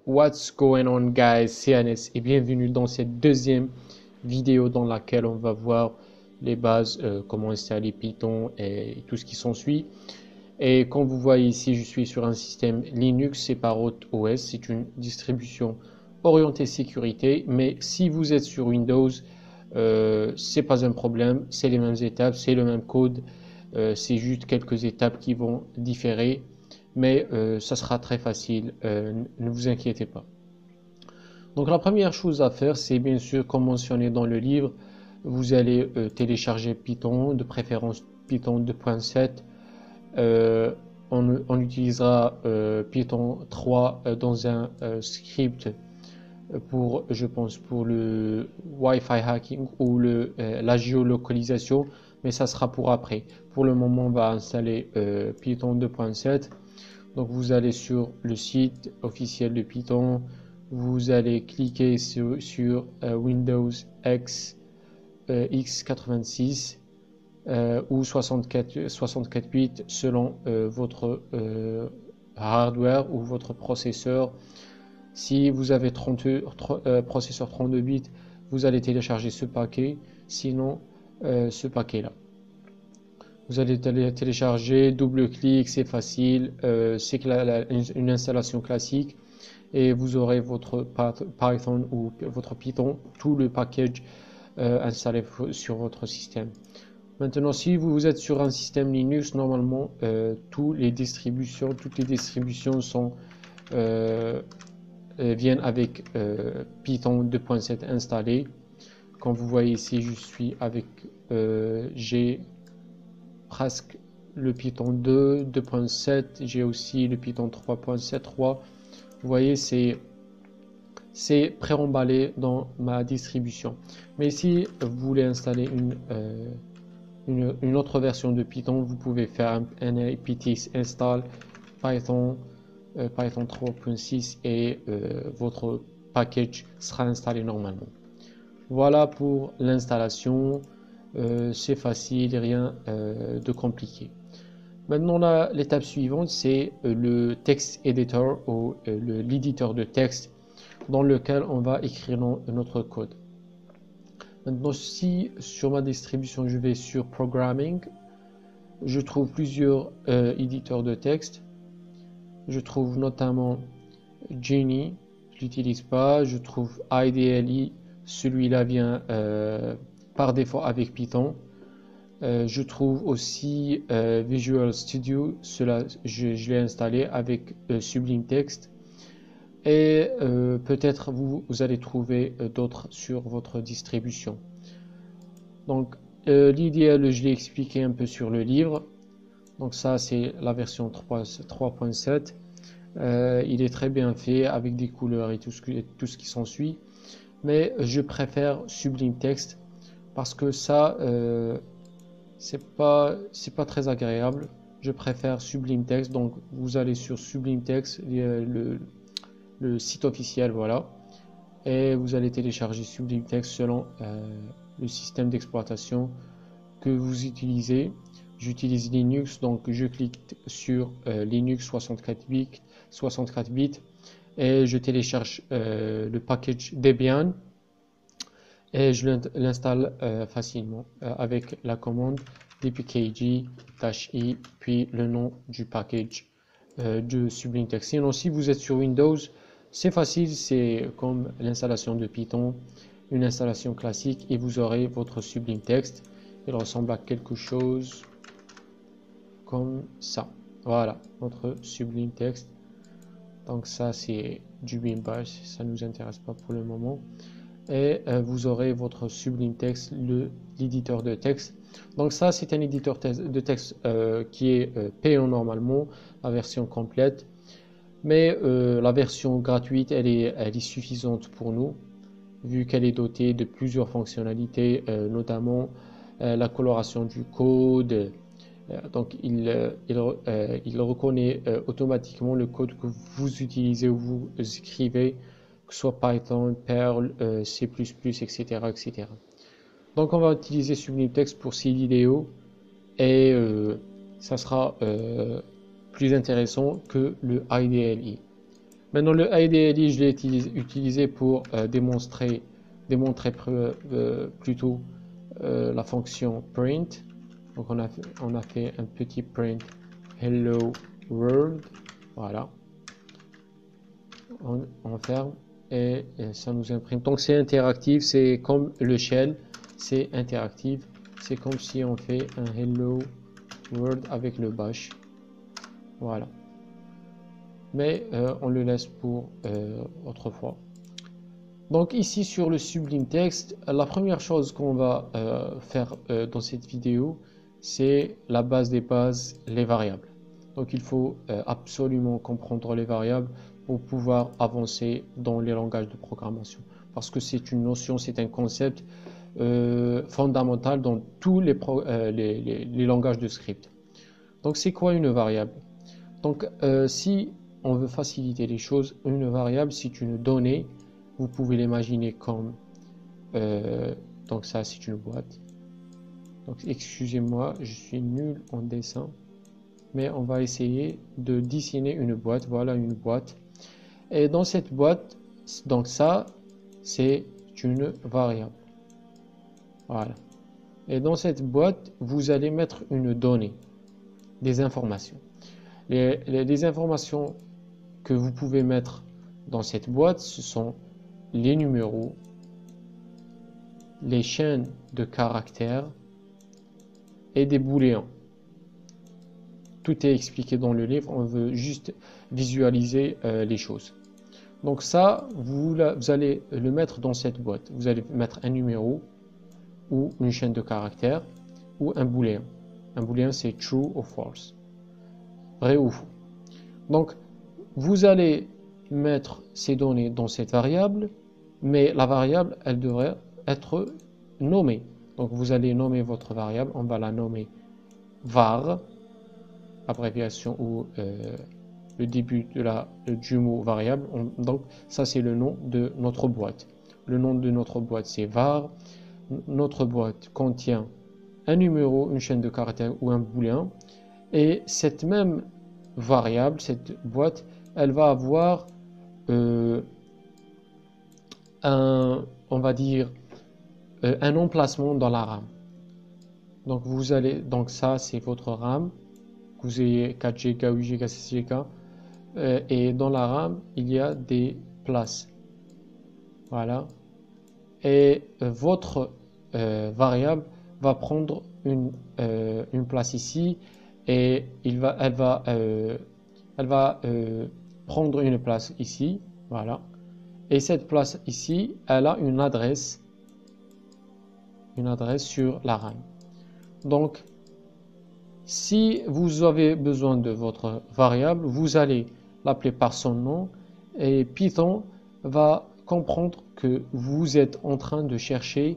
What's going on guys, c'est Anes et bienvenue dans cette deuxième vidéo dans laquelle on va voir les bases, comment installer Python et tout ce qui s'ensuit. Et comme vous voyez ici, je suis sur un système Linux, c'est pas ROT-OS, c'est une distribution orientée sécurité, mais si vous êtes sur Windows, c'est pas un problème, c'est les mêmes étapes, c'est le même code, c'est juste quelques étapes qui vont différer. Mais ça sera très facile, ne vous inquiétez pas. Donc la première chose à faire, c'est bien sûr, comme mentionné dans le livre, vous allez télécharger Python, de préférence Python 2.7. On utilisera Python 3 dans un script pour, je pense, pour le Wi-Fi hacking ou la géolocalisation, mais ça sera pour après. Pour le moment, on va installer Python 2.7. Donc vous allez sur le site officiel de Python, vous allez cliquer sur Windows x86 ou 64 bits selon votre hardware ou votre processeur. Si vous avez processeur 32 bits, vous allez télécharger ce paquet, sinon ce paquet là. Vous allez télécharger, double-clic, c'est facile, c'est une installation classique et vous aurez votre Python ou votre Python, tout le package installé sur votre système. Maintenant, si vous êtes sur un système Linux, normalement, toutes les distributions viennent avec Python 2.7 installé. Comme vous voyez ici, je suis avec j'ai presque le Python 2, 2.7, j'ai aussi le Python 3.7.3. Vous voyez, c'est pré-emballé dans ma distribution. Mais si vous voulez installer une autre version de Python, vous pouvait faire un apt install Python 3.6 et votre package sera installé normalement. Voilà pour l'installation. C'est facile, rien de compliqué. Maintenant, l'étape suivante, c'est le text editor ou l'éditeur de texte dans lequel on va écrire notre code. Maintenant, si sur ma distribution, je vais sur Programming, je trouve plusieurs éditeurs de texte. Je trouve notamment Genie, je l'utilise pas. Je trouve IDLE, celui-là vient par défaut avec Python. Je trouve aussi Visual Studio, je l'ai installé avec Sublime Text. Et peut-être vous allez trouver d'autres sur votre distribution. Donc l'idéal, je l'ai expliqué un peu sur le livre. Donc ça, c'est la version 3.7. Il est très bien fait avec des couleurs et tout ce qui s'ensuit. Mais je préfère Sublime Text parce que ça, c'est pas très agréable. Je préfère Sublime Text. Donc vous allez sur Sublime Text, le site officiel, voilà, et vous allez télécharger Sublime Text selon le système d'exploitation que vous utilisez. J'utilise Linux, donc je clique sur Linux 64 bits et je télécharge le package Debian et je l'installe facilement avec la commande dpkg-i puis le nom du package de Sublime Text. Sinon, si vous êtes sur Windows, c'est facile, c'est comme l'installation de Python, une installation classique et vous aurez votre Sublime Text. Il ressemble à quelque chose comme ça. Voilà, notre Sublime Text. Donc ça, c'est du bin bash, ça ne nous intéresse pas pour le moment. Et vous aurez votre Sublime Text, l'éditeur de texte. Donc ça, c'est un éditeur de texte qui est payant normalement, la version complète. Mais la version gratuite, elle est suffisante pour nous, vu qu'elle est dotée de plusieurs fonctionnalités, notamment la coloration du code. Donc il reconnaît automatiquement le code que vous utilisez ou vous écrivez, que ce soit Python, Perl, C++, etc., etc. Donc on va utiliser Sublime Text pour ces vidéos et ça sera plus intéressant que le IDLE. Maintenant, le IDLE, je l'ai utilisé pour démontrer plutôt la fonction print. Donc on a fait un petit print hello world. Voilà. On ferme et ça nous imprime. Donc c'est interactif, c'est comme le shell, c'est interactif. C'est comme si on fait un hello world avec le bash. Voilà. Mais on le laisse pour autrefois. Donc ici sur le Sublime Text, la première chose qu'on va faire dans cette vidéo, c'est la base des bases, les variables. Donc il faut absolument comprendre les variables pour pouvoir avancer dans les langages de programmation. Parce que c'est une notion, c'est un concept fondamental dans tous les langages de script. Donc c'est quoi une variable? Donc si on veut faciliter les choses, une variable c'est une donnée. Vous pouvez l'imaginer comme donc ça c'est une boîte. Donc excusez-moi, je suis nul en dessin, mais on va essayer de dessiner une boîte. Voilà une boîte. Et dans cette boîte, donc ça c'est une variable. Voilà. Et dans cette boîte, vous allez mettre une donnée, des informations. Les informations que vous pouvez mettre dans cette boîte, ce sont les numéros, les chaînes de caractères et des booléens. Tout est expliqué dans le livre, on veut juste visualiser les choses. Donc ça, vous allez le mettre dans cette boîte. Vous allez mettre un numéro ou une chaîne de caractères ou un booléen. Un booléen c'est true ou false, vrai ou faux. Donc vous allez mettre ces données dans cette variable, mais la variable elle devrait être nommée. Donc vous allez nommer votre variable, on va la nommer var, abréviation ou le début du mot variable. Donc ça c'est le nom de notre boîte. Le nom de notre boîte c'est var. Notre boîte contient un numéro, une chaîne de caractères ou un booléen, et cette même variable, cette boîte, elle va avoir on va dire un emplacement dans la RAM. Donc ça c'est votre RAM, que vous ayez 4 Go, 8 Go, 6 Go, et dans la RAM il y a des places. Voilà. Et votre variable va prendre une place ici, et elle va prendre une place ici, voilà. Et cette place ici, elle a une adresse sur la RAM. Donc, si vous avez besoin de votre variable, vous allez l'appeler par son nom, et Python va comprendre que vous êtes en train de chercher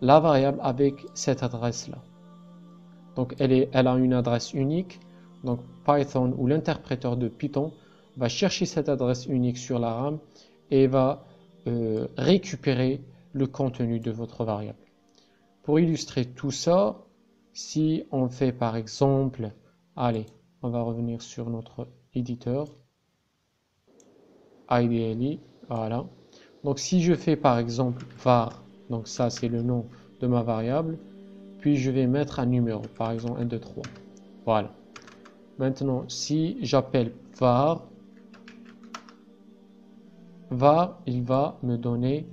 la variable avec cette adresse-là. Donc elle a une adresse unique. Donc Python ou l'interpréteur de Python va chercher cette adresse unique sur la RAM et va récupérer le contenu de votre variable. Pour illustrer tout ça, si on fait par exemple, allez, on va revenir sur notre éditeur IDLE, voilà. Donc si je fais par exemple var, donc ça c'est le nom de ma variable, puis je vais mettre un numéro, par exemple 1, 2, 3. Voilà. Maintenant, si j'appelle var, il va me donner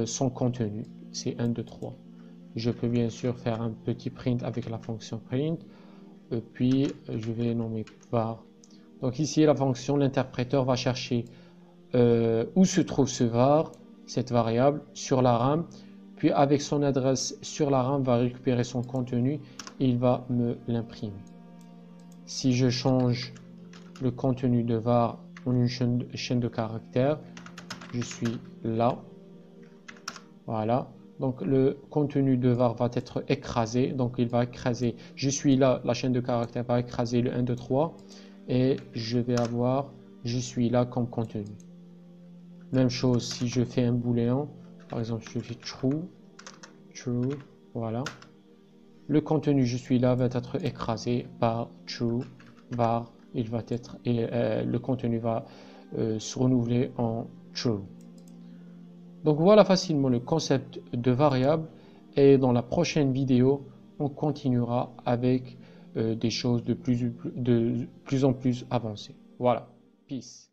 son contenu, c'est 1, 2, 3. Je peux bien sûr faire un petit print avec la fonction print, puis je vais nommer var. Donc ici, la fonction, l'interpréteur va chercher où se trouve ce var, cette variable, sur la RAM, puis avec son adresse sur la RAM, va récupérer son contenu et il va me l'imprimer. Si je change le contenu de var en une chaîne de caractères, je suis là, voilà. Donc le contenu de var va être écrasé, donc il va écraser, je suis là, la chaîne de caractères va écraser le 1, 2, 3, et je vais avoir, je suis là comme contenu. Même chose si je fais un booléen, par exemple je fais true, voilà. Le contenu je suis là va être écrasé par true, var, il va être, et le contenu va se renouveler en true. Donc voilà facilement le concept de variable, et dans la prochaine vidéo, on continuera avec des choses de plus en plus avancées. Voilà, peace.